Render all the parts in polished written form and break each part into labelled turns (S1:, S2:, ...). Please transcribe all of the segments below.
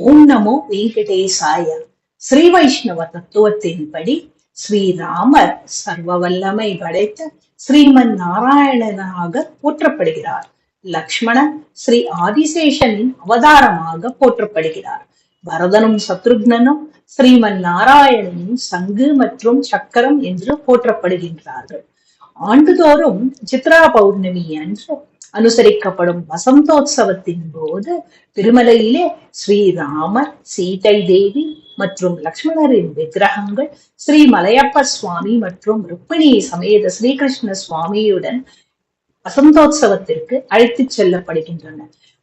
S1: ஓம் நமோ வெங்கடேசாய. ஸ்ரீ வைஷ்ணவ தத்துவத்தின்படி ஸ்ரீராமர் சர்வ வல்லமை படைத்த ஸ்ரீமன் நாராயணனாக போற்றப்படுகிறார். லக்ஷ்மணன் ஸ்ரீ ஆதிசேஷனின் அவதாரமாக போற்றப்படுகிறார். பரதனும் சத்ருக்னனும் ஸ்ரீமன் நாராயணனின் சங்கு மற்றும் சக்கரம் என்று போற்றப்படுகின்றார்கள். ஆண்டுதோறும் சித்ரா பௌர்ணமி அன்று அனுசரிக்கப்படும் வசந்தோத்சவத்தின் போது திருமலையிலே ஸ்ரீராமர், சீதை தேவி மற்றும் லக்ஷ்மணரின் விக்கிரகங்கள் ஸ்ரீ மலையப்ப சுவாமி மற்றும் ருக்மிணி சமேத ஸ்ரீகிருஷ்ண சுவாமியுடன் வசந்தோத்சவத்திற்கு அழைத்துச் செல்லப்படுகின்றன.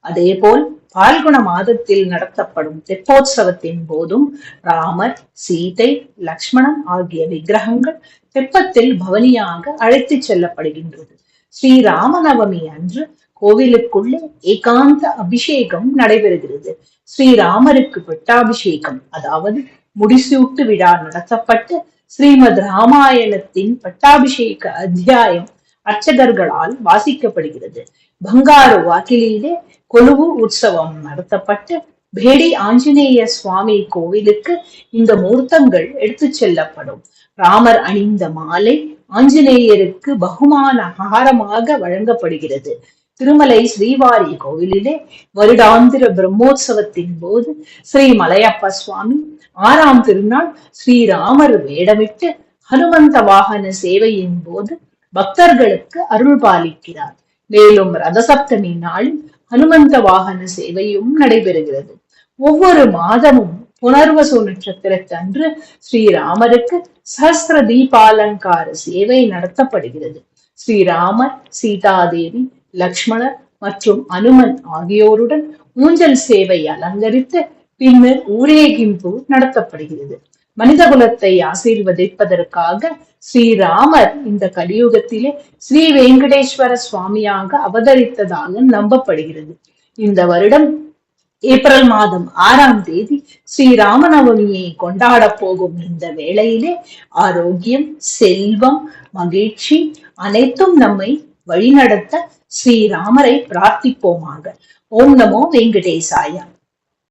S1: அதேபோல் பால்குண மாதத்தில் நடத்தப்படும் தெப்போத்சவத்தின் போதும் ராமர், சீதை, லக்ஷ்மணன் ஆகிய விக்கிரகங்கள் தெப்பத்தில் பவனியாக அழைத்துச் செல்லப்படுகின்றது. ஸ்ரீராமநவமி அன்று கோவிலுக்குள்ளே ஏகாந்த அபிஷேகம் நடைபெறுகிறது. ஸ்ரீராமருக்கு பட்டாபிஷேகம், அதாவது முடிசூட்டு விழா நடத்தப்பட்டு ஸ்ரீமத் ராமாயணத்தின் பட்டாபிஷேக அத்தியாயம் அர்ச்சகர்களால் வாசிக்கப்படுகிறது. பங்காரு வாக்கிலே கொலுவு உற்சவம் நடத்தப்பட்டு பேடி ஆஞ்சநேய சுவாமி கோவிலுக்கு இந்த மூர்த்தங்கள் எடுத்துச் செல்லப்படும். ராமர் அணிந்த மாலை ஆஞ்சநேயருக்கு பகுமான ஆகாரமாக வழங்கப்படுகிறது. திருமலை ஸ்ரீவாரி கோவிலிலே வருடாந்திர பிரம்மோற்சவத்தின் போது ஸ்ரீ மலையப்ப சுவாமி 6ஆம் திருநாள் ஸ்ரீராமர் வேடமிட்டு ஹனுமந்த வாகன சேவையின் போது பக்தர்களுக்கு அருள் பாலிக்கிறார். மேலும் ரதசப்தமி நாளில் ஹனுமந்த வாகன சேவையும் நடைபெறுகிறது. ஒவ்வொரு மாதமும் புனர்வசு நட்சத்திரத்தன்று ஸ்ரீராமருக்கு சஹஸ்ர தீபாலங்கார சேவை நடத்தப்படுகிறது. ஸ்ரீராமர், சீதாதேவி, லக்ஷ்மணர் மற்றும் அனுமன் ஆகியோருடன் ஊஞ்சல் சேவை அலங்கரித்து பின்னர் ஊரேகிம்பு நடத்தப்படுகிறது. மனித குலத்தை ஆசீர்வதிப்பதற்காக ஸ்ரீராமர் இந்த கலியுகத்திலே ஸ்ரீ வெங்கடேஸ்வர சுவாமியாக அவதரித்ததாக நம்பப்படுகிறது. இந்த வருடம் ஏப்ரல் மாதம் 6ஆம் தேதி ஸ்ரீராமநவமியை கொண்டாட போகும் இந்த வேளையிலே ஆரோக்கியம், செல்வம், மகிழ்ச்சி அனைத்தும் நம்மை வழிநடத்த ஸ்ரீராமரை பிரார்த்திப்போமாக. ஓம் நமோ வெங்கடேசாய.